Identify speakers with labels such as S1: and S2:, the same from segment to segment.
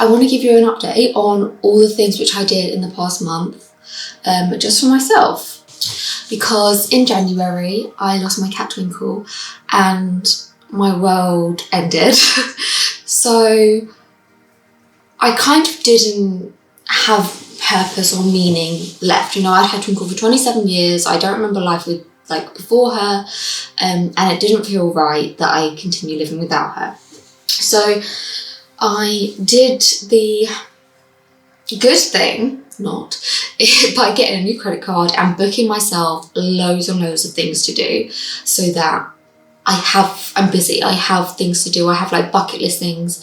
S1: I want to give you an update on all the things which I did in the past month, just for myself. Because in January, I lost my cat Twinkle and my world ended. So I kind of didn't have purpose or meaning left. You know, I'd had Twinkle for 27 years. I don't remember life with before her, and it didn't feel right that I continue living without her. So I did the good thing, not, by getting a new credit card and booking myself loads and loads of things to do so that I'm busy, I have things to do, I have like bucket list things,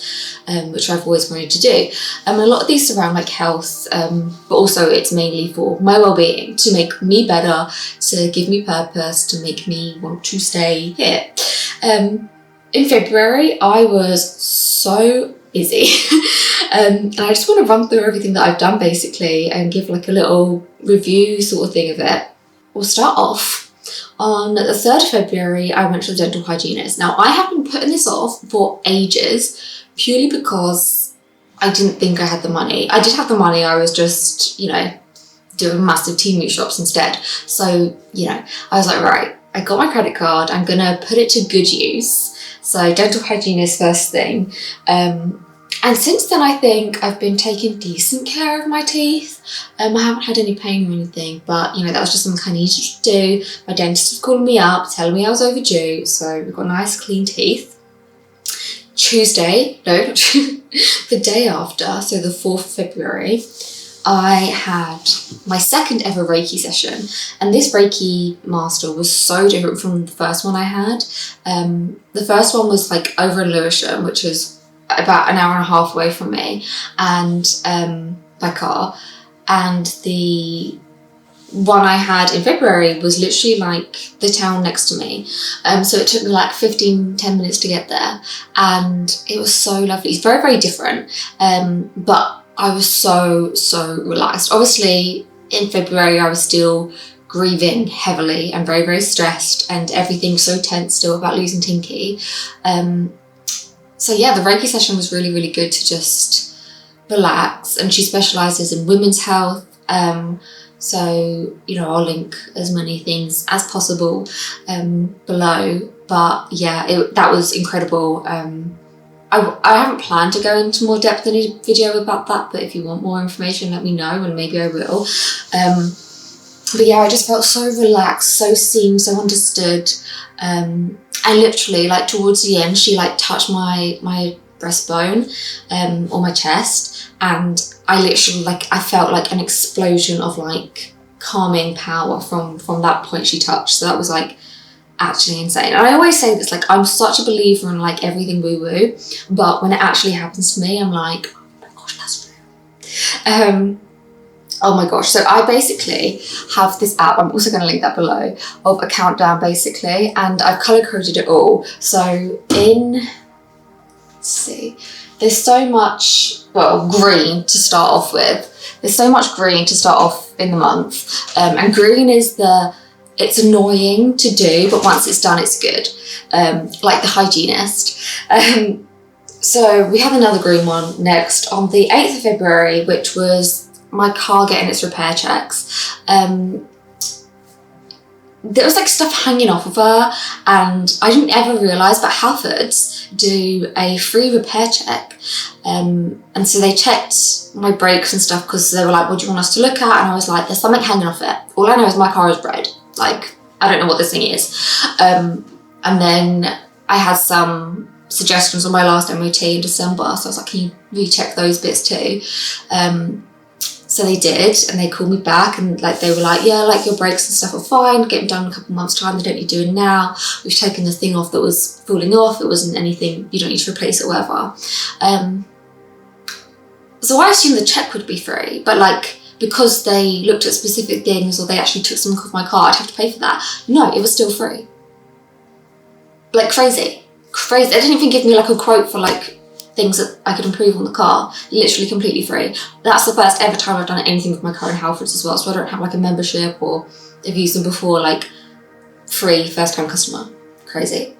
S1: which I've always wanted to do. A lot of these surround like health, but also it's mainly for my well-being, to make me better, to give me purpose, to make me want to stay here. In February, I was so busy. And I just want to run through everything that I've done basically and give like a little review sort of thing of it. We'll start off. On the 3rd of February, I went to the dental hygienist. Now, I have been putting this off for ages purely because I didn't think I had the money. I did have the money, I was just, doing massive Temu shops instead. So, I was like, right, I got my credit card, I'm gonna put it to good use. So dental hygienist first thing. And since then, I think I've been taking decent care of my teeth. I haven't had any pain or anything, but that was just something I needed to do. My dentist was calling me up, telling me I was overdue, so we've got nice clean teeth. The day after, so the 4th of February, I had my second ever Reiki session, and this Reiki master was so different from the first one I had. The first one was like over in Lewisham, which is about an hour and a half away from me, and by car, and the one I had in February was literally like the town next to me, so it took me like 10 minutes to get there, and it was so lovely. It's very, very different, but I was so relaxed. Obviously in February I was still grieving heavily and very, very stressed, and everything so tense still about losing Tinky. So yeah, the Reiki session was really, really good to just relax, and she specialises in women's health. So, I'll link as many things as possible below. But yeah, that was incredible. I haven't planned to go into more depth in a video about that, but if you want more information, let me know and maybe I will. But yeah, I just felt so relaxed, so seen, so understood. And literally, like towards the end, she like touched my breastbone or my chest, and I literally I felt like an explosion of like calming power from that point she touched. So that was like actually insane. And I always say this, like I'm such a believer in like everything woo-woo, but when it actually happens to me, I'm like, oh my gosh, that's real. Oh my gosh, so I basically have this app, I'm also going to link that below, of a countdown basically, and I've colour coded it all. So let's see, there's so much, green to start off with. There's so much green to start off in the month, and green is it's annoying to do, but once it's done, it's good, like the hygienist. So we have another green one next on the 8th of February, which was my car getting its repair checks. There was like stuff hanging off of her, and I didn't ever realise, but Halfords do a free repair check. And so they checked my brakes and stuff because they were like, what do you want us to look at? And I was like, there's something hanging off it. All I know is my car is red. Like, I don't know what this thing is. And then I had some suggestions on my last MOT in December, so I was like, can you recheck those bits too? So they did, and they called me back, and they were like, yeah, your brakes and stuff are fine, get them done in a couple months time, they don't need doing now, we've taken the thing off that was falling off, it wasn't anything, you don't need to replace it or whatever. So I assumed the check would be free, but because they looked at specific things or they actually took something off my car, I'd have to pay for that. No, it was still free. Crazy. They didn't even give me a quote for things that I could improve on the car. Literally completely free. That's the first ever time I've done anything with my car in Halfords as well, so I don't have a membership or I've used them before, free first time customer. Crazy.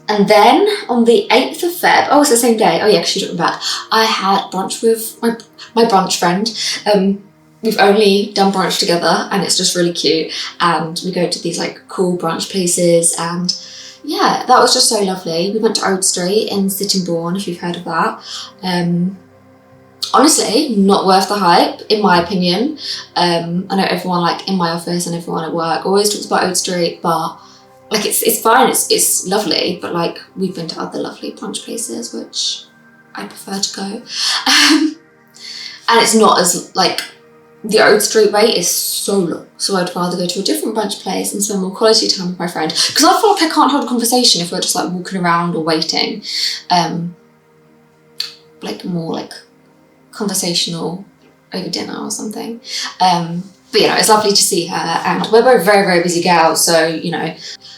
S1: And then on the 8th of Feb, oh, it's the same day. Oh yeah, because she took me back. I had brunch with my brunch friend. We've only done brunch together and it's just really cute. And we go to these like cool brunch places and yeah, that was just so lovely. We went to Old Street in Sittingbourne, if you've heard of that. Honestly, not worth the hype, in my opinion. I know everyone like in my office and everyone at work always talks about Old Street, but like it's fine, it's lovely, but like we've been to other lovely brunch places which I prefer to go. And it's not as like, the Old Street wait is so long, so I'd rather go to a different brunch place and spend more quality time with my friend, because I feel like I can't hold a conversation if we're just like walking around or waiting. Like more like conversational over dinner or something. But you know, it's lovely to see her, and we're both very, very busy gals, so you know,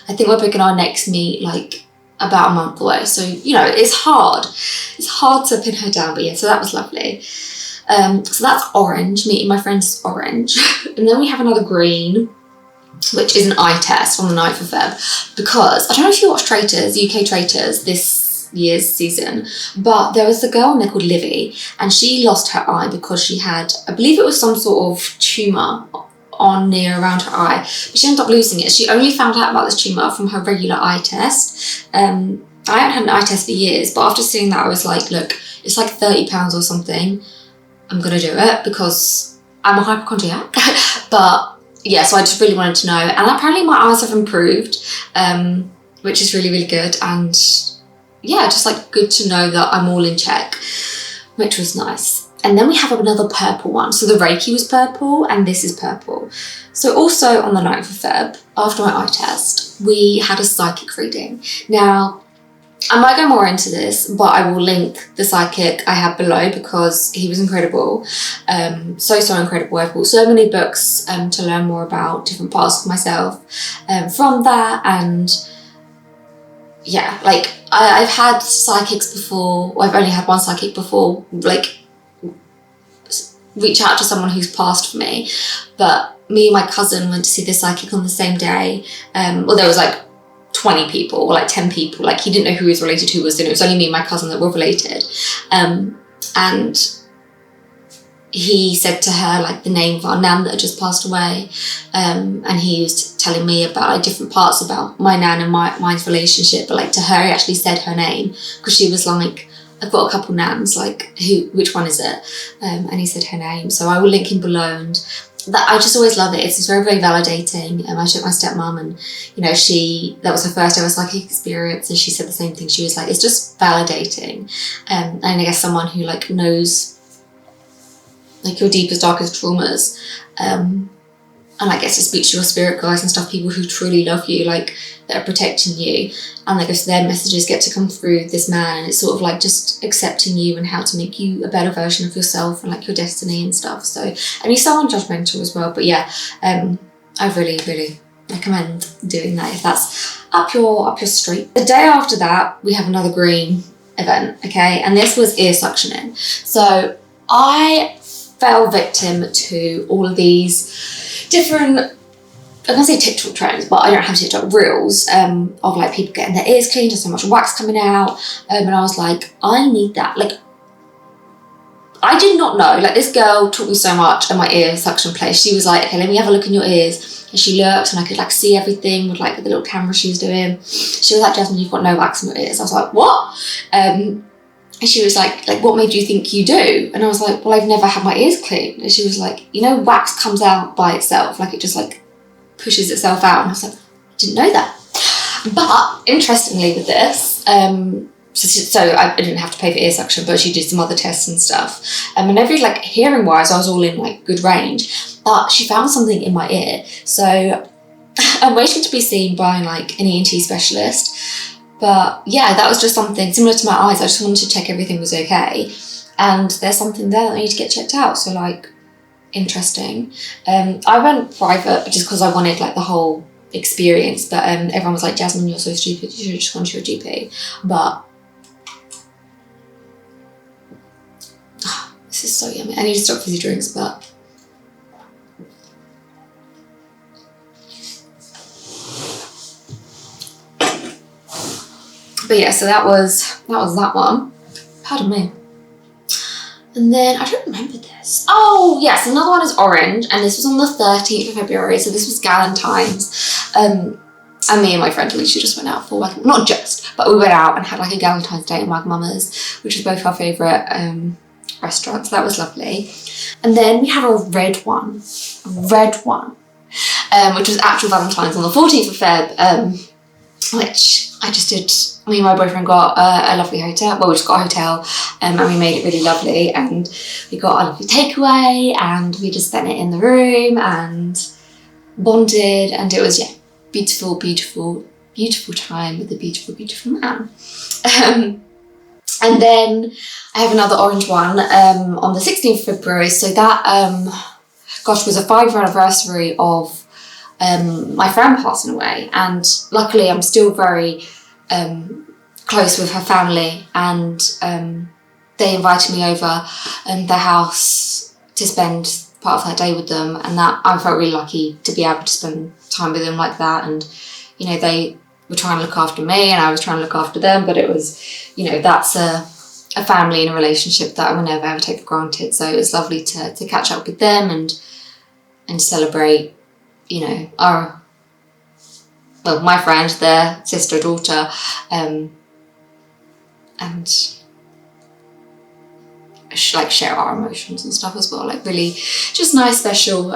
S1: I think we're booking our next meet like about a month away, so you know, it's hard to pin her down, but yeah, so that was lovely. So that's orange, meeting my friends is orange. And then we have another green, which is an eye test on the 9th of Feb, because I don't know if you watch Traitors, UK Traitors, this year's season, but there was a girl in there called Livy, and she lost her eye because she had, I believe it was some sort of tumour on near around her eye, but she ended up losing it. She only found out about this tumour from her regular eye test. I haven't had an eye test for years, but after seeing that I was like, look, it's like £30 or something. I'm gonna do it because I'm a hypochondriac. But yeah, so I just really wanted to know, and apparently my eyes have improved, which is really, really good, and yeah, just like good to know that I'm all in check, which was nice. And then we have another purple one. So the Reiki was purple and this is purple. So also on the 9th of Feb, after my eye test, we had a psychic reading. Now, I might go more into this, but I will link the psychic I had below because he was incredible. So incredible. I've bought so many books to learn more about different parts of myself from that. And yeah, like I've had psychics before, or I've only had one psychic before, like reach out to someone who's passed for me. But me and my cousin went to see the psychic on the same day. Well, there was like 20 people or like 10 people, like he didn't know who he was related to, it was only me and my cousin that were related, and he said to her like the name of our nan that had just passed away, and he was telling me about like different parts about my nan and mine's relationship, but like to her he actually said her name because she was like, I've got a couple nans, like which one is it, and he said her name. So I will link him below, and that I just always love it. It's very, very validating. I showed my stepmom, and you know, that was her first ever psychic experience, and she said the same thing. She was like, it's just validating, and I guess someone who like knows like your deepest, darkest traumas, and I guess it speaks to your spirit guides and stuff, people who truly love you, like that are protecting you, and I guess their messages get to come through this man, and it's sort of like just accepting you and how to make you a better version of yourself and like your destiny and stuff. So, and he's so unjudgmental as well, but yeah, I really, really recommend doing that if that's up your street. The day after that, we have another green event, okay, and this was ear suctioning. So I fell victim to all of these different, I'm gonna say TikTok trends, but I don't have TikTok reels, of like people getting their ears cleaned and so much wax coming out, and I was like, I need that. Like, I did not know, like this girl taught me so much at my ear suction place. She was like, okay, let me have a look in your ears, and she looked and I could like see everything with like the little camera she was doing. She was like, Jasmine, you've got no wax in your ears. I was like, what? And she was like, what made you think you do? And I was like, well, I've never had my ears cleaned. And she was like, you know, wax comes out by itself, like it just like pushes itself out. And I was like, I didn't know that. But interestingly with this, so I didn't have to pay for ear suction, but she did some other tests and stuff. And every like hearing wise, I was all in like good range, but she found something in my ear. So I'm waiting to be seen by like an ENT specialist. But yeah, that was just something similar to my eyes. I just wanted to check everything was okay. And there's something there that I need to get checked out. So like, interesting. I went private just because I wanted like the whole experience. But everyone was like, Jasmine, you're so stupid. You should have just gone to your GP. But this is so yummy. I need to stop fizzy drinks, but But yeah, so that was that one. Pardon me. And then, I don't remember this. Oh, yes, another one is orange, and this was on the 13th of February, so this was Galentine's. And me and my friend Alicia just went out for, not just, but we went out and had like a Galentine's date at Wagamama's, which is both our favourite restaurants. So that was lovely. And then we have a red one, which was actual Valentine's on the 14th of Feb, which I just did. Me and my boyfriend got a lovely hotel. Well, we just got a hotel, and we made it really lovely. And we got a lovely takeaway, and we just spent it in the room and bonded. And it was beautiful, beautiful, beautiful time with a beautiful, beautiful man. And then I have another orange one on the 16th of February. So that was a 5-year anniversary of my friend passing away, and luckily I'm still very close with her family, and they invited me over their house to spend part of her day with them, and that I felt really lucky to be able to spend time with them like that. And you know, they were trying to look after me and I was trying to look after them, but it was, you know, that's a family and a relationship that I will never ever take for granted. So it was lovely to catch up with them and celebrate, you know, my friend, their sister, daughter, and like share our emotions and stuff as well. Like really just nice, special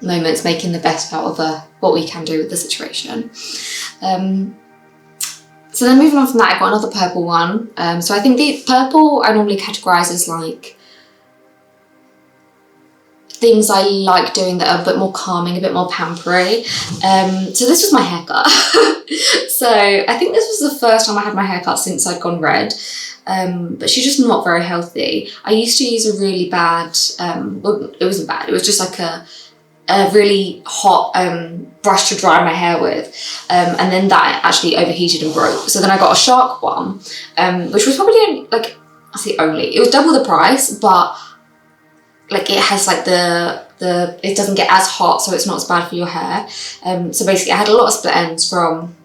S1: moments, making the best out of what we can do with the situation. So then moving on from that, I got another purple one. So I think the purple I normally categorise as like things I like doing that are a bit more calming, a bit more pampery. So this was my haircut. So I think this was the first time I had my haircut since I'd gone red. But she's just not very healthy. I used to use a really bad, well, it wasn't bad, it was just like a really hot brush to dry my hair with, and then that actually overheated and broke. So then I got a Shark one, which was probably like, I say only, it was double the price, but like it has like it doesn't get as hot, so it's not as bad for your hair. So basically I had a lot of split ends from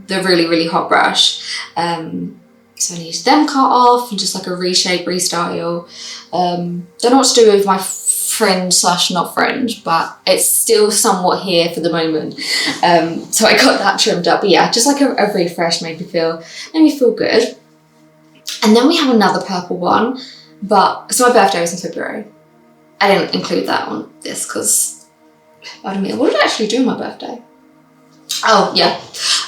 S1: the really, really hot brush. So I needed them cut off and just like a reshape, restyle. Don't know what to do with my fringe / not fringe, but it's still somewhat here for the moment. So I got that trimmed up. But yeah, just like a refresh made me feel good. And then we have another purple one, so my birthday was in February. I didn't include that on this because, pardon me, what did I actually do on my birthday? Oh yeah.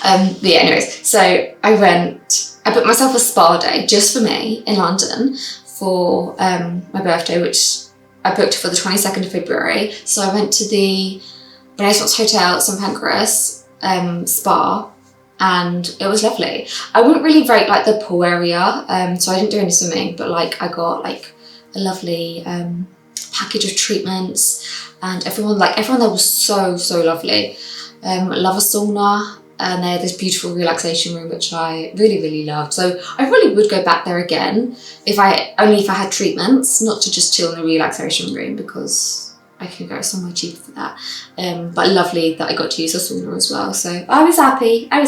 S1: But yeah, anyways, so I booked myself a spa day just for me in London for my birthday, which I booked for the 22nd of February. So I went to the Renaissance Hotel at St Pancras spa, and it was lovely. I wouldn't really rate like the pool area, so I didn't do any swimming, but like I got like a lovely package of treatments, and everyone there was so lovely. I love a sauna, and they had this beautiful relaxation room which I really, really loved. So I really would go back there again if I had treatments, not to just chill in the relaxation room, because I can go somewhere cheaper for that. But lovely that I got to use a sauna as well. So I was happy. And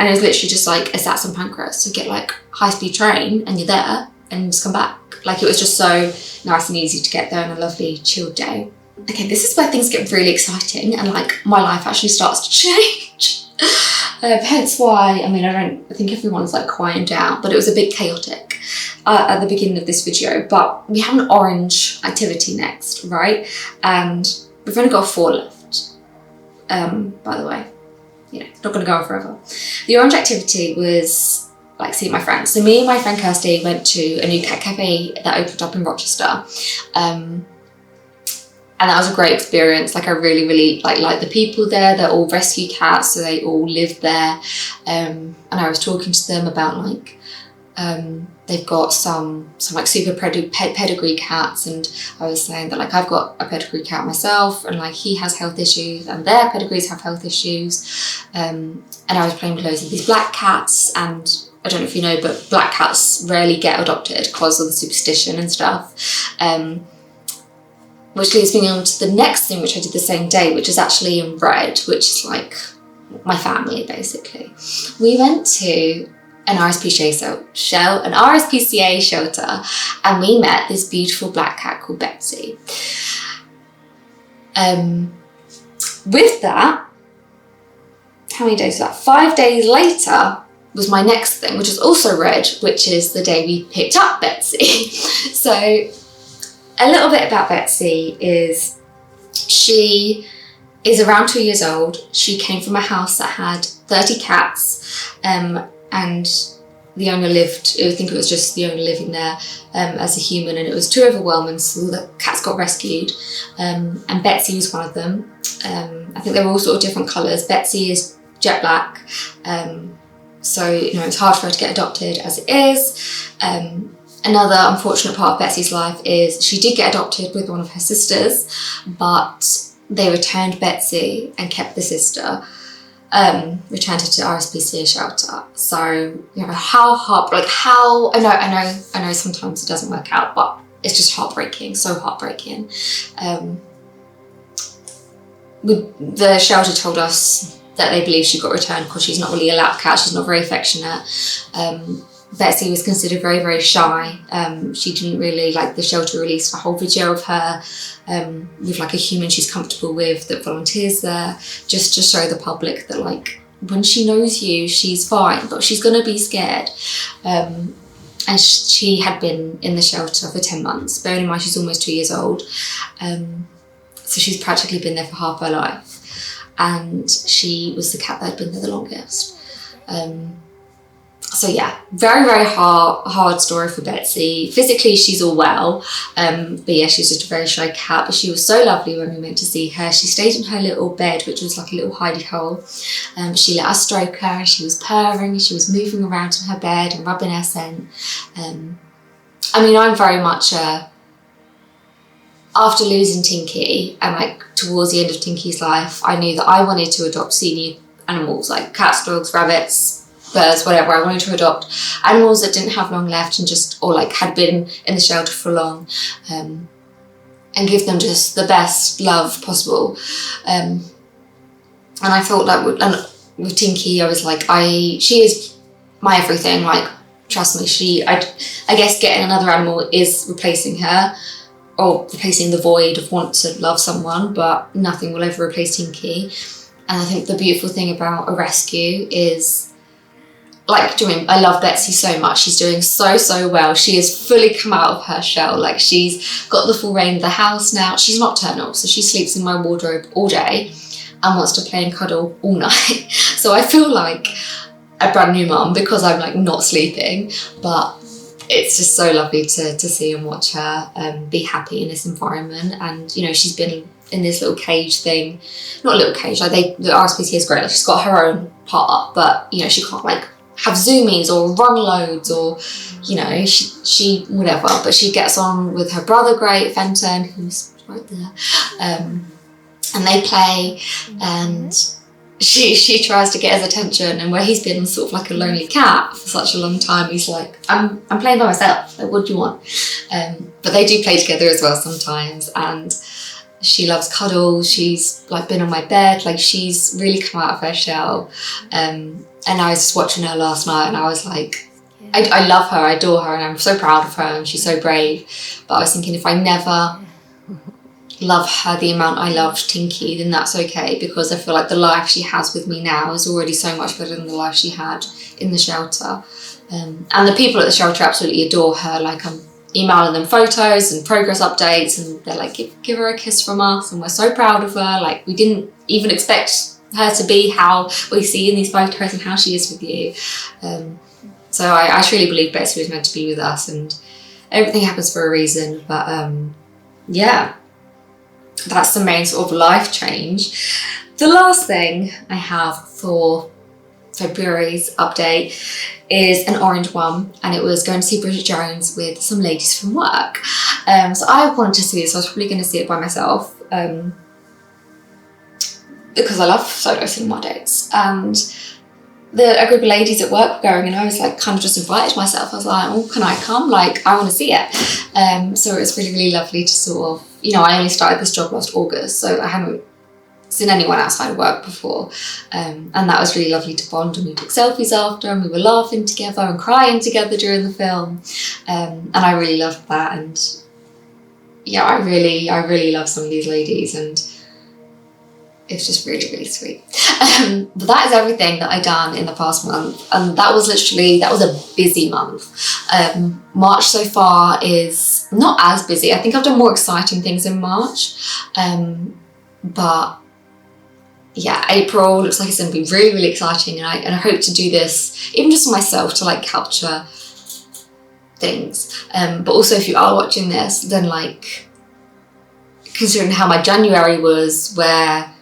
S1: it was literally just like it's at St Pancras, so get like high-speed train and you're there and just come back. Like it was just so nice and easy to get there on a lovely chilled day. Okay, this is where things get really exciting and like my life actually starts to change. Hence why, I think everyone's like quieting down, but it was a bit chaotic at the beginning of this video. But we have an orange activity next, right? And we've only got 4 left, by the way. You know, not gonna go on forever. The orange activity was like seeing my friends. So me and my friend Kirsty went to a new cat cafe that opened up in Rochester. And that was a great experience. Like I really, really like the people there. They're all rescue cats, so they all live there. And I was talking to them about like, they've got some like super pedigree cats, and I was saying that like I've got a pedigree cat myself, and like he has health issues, and their pedigrees have health issues. And I was playing with loads of these black cats, and I don't know if you know, but black cats rarely get adopted because of the superstition and stuff. Which leads me on to the next thing, which I did the same day, which is actually in red, which is like my family basically. We went to an RSPCA shelter, and we met this beautiful black cat called Betsy. With that, how many days was that? 5 days later was my next thing, which was also red, which is the day we picked up Betsy. So a little bit about Betsy is she is around 2 years old. She came from a house that had 30 cats, and the owner lived, I think it was just the owner living there as a human, and it was too overwhelming, so the cats got rescued, and Betsy was one of them. I think they were all sort of different colours. Betsy is jet black, so it's hard for her to get adopted as it is. Another unfortunate part of Betsy's life is she did get adopted with one of her sisters, but they returned Betsy and kept the sister. Returned her to RSPCA shelter. So I know sometimes it doesn't work out, but it's just heartbreaking, so heartbreaking. The shelter told us that they believe she got returned because she's not really a lap cat, she's not very affectionate. Betsy was considered very, very shy. She didn't really, the shelter released a whole video of her with a human she's comfortable with that volunteers there, just to show the public that when she knows you, she's fine, but she's gonna be scared. And she had been in the shelter for 10 months, bearing in mind she's almost 2 years old. So she's practically been there for half her life. And she was the cat that had been there the longest. So yeah, very, very hard story for Betsy. Physically, she's all well, but yeah, she's just a very shy cat, but she was so lovely when we went to see her. She stayed in her little bed, which was like a little hidey hole. She let us stroke her, and she was purring, she was moving around in her bed and rubbing her scent. I'm very much after losing Tinky, and towards the end of Tinky's life, I knew that I wanted to adopt senior animals like cats, dogs, rabbits, birds, whatever. I wanted to adopt animals that didn't have long left and had been in the shelter for long, and give them just the best love possible. And I thought with Tinky, I was she is my everything. Trust me, I guess getting another animal is replacing her, or replacing the void of want to love someone, but nothing will ever replace Tinky. And I think the beautiful thing about a rescue is, I love Betsy so much. She's doing so well. She has fully come out of her shell. She's got the full reign of the house now. She's nocturnal, so she sleeps in my wardrobe all day and wants to play and cuddle all night. So I feel like a brand new mum because I'm not sleeping, but it's just so lovely to see and watch her be happy in this environment. And she's been in this little cage thing, not a little cage, the RSPCA is great, she's got her own part, but she can't have zoomies or run loads, or she whatever, but she gets on with her brother great, Fenton, who's right there, and they play, and she tries to get his attention, and where he's been sort of a lonely cat for such a long time, he's I'm playing by myself, what do you want? But they do play together as well sometimes, and she loves cuddles. She's been on my bed, she's really come out of her shell. And I was just watching her last night, and I was I love her, I adore her, and I'm so proud of her, and she's so brave. But I was thinking, if I never love her the amount I loved Tinky, then that's okay, because I feel the life she has with me now is already so much better than the life she had in the shelter. And the people at the shelter absolutely adore her. I'm emailing them photos and progress updates, and they're give her a kiss from us, and we're so proud of her. We didn't even expect her to be how we see in these photos and how she is with you. So I truly believe Betsy was meant to be with us, and everything happens for a reason. But yeah, that's the main sort of life change. The last thing I have for February's update is an orange one, and it was going to see Bridget Jones with some ladies from work. So I wanted to see this. I was probably going to see it by myself, because I love solo cinema dates, and a group of ladies at work were going, and I was kind of just invited myself. I was oh, can I come? I want to see it. So it was really, really lovely to sort of, I only started this job last August, so I haven't seen anyone outside of work before. And that was really lovely to bond, and we took selfies after, and we were laughing together and crying together during the film. And I really loved that. And yeah, I really love some of these ladies, and it's just really, really sweet. But that is everything that I done in the past month, and that was a busy month. March so far is not as busy. I think I've done more exciting things in March, but yeah, April looks like it's going to be really, really exciting, and I hope to do this even just for myself, to like capture things. But also, if you are watching this, then like, considering how my January was, where,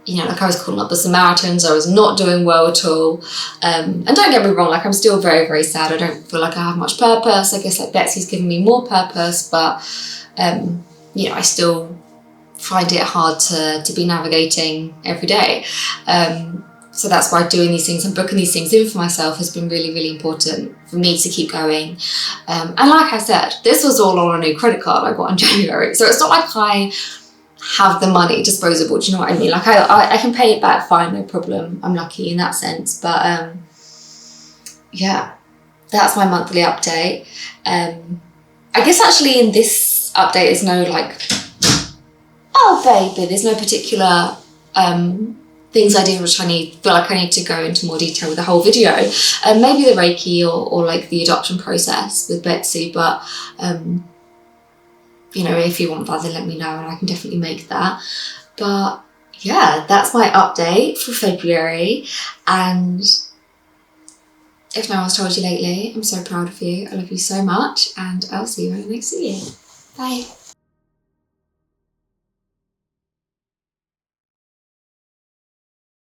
S1: you know, like I was calling up the Samaritans, I was not doing well at all. And don't get me wrong, like I'm still very, very sad. I don't feel like I have much purpose. I guess like Betsy's given me more purpose, but you know, I still find it hard to be navigating every day. So that's why doing these things and booking these things in for myself has been really, really important for me to keep going. And like I said, this was all on a new credit card I got in January. So it's not like I have the money disposable, do you know what I mean? Like I can pay it back fine, no problem. I'm lucky in that sense. But yeah, that's my monthly update. I guess actually in this update there's no like, oh baby, there's no particular things I did which feel like I need to go into more detail with the whole video. Maybe the Reiki or like the adoption process with Betsy, but you know, if you want that, then let me know and I can definitely make that. But yeah, that's my update for February. And if no one's told you lately, I'm so proud of you. I love you so much, and I'll see you in the next video. Bye.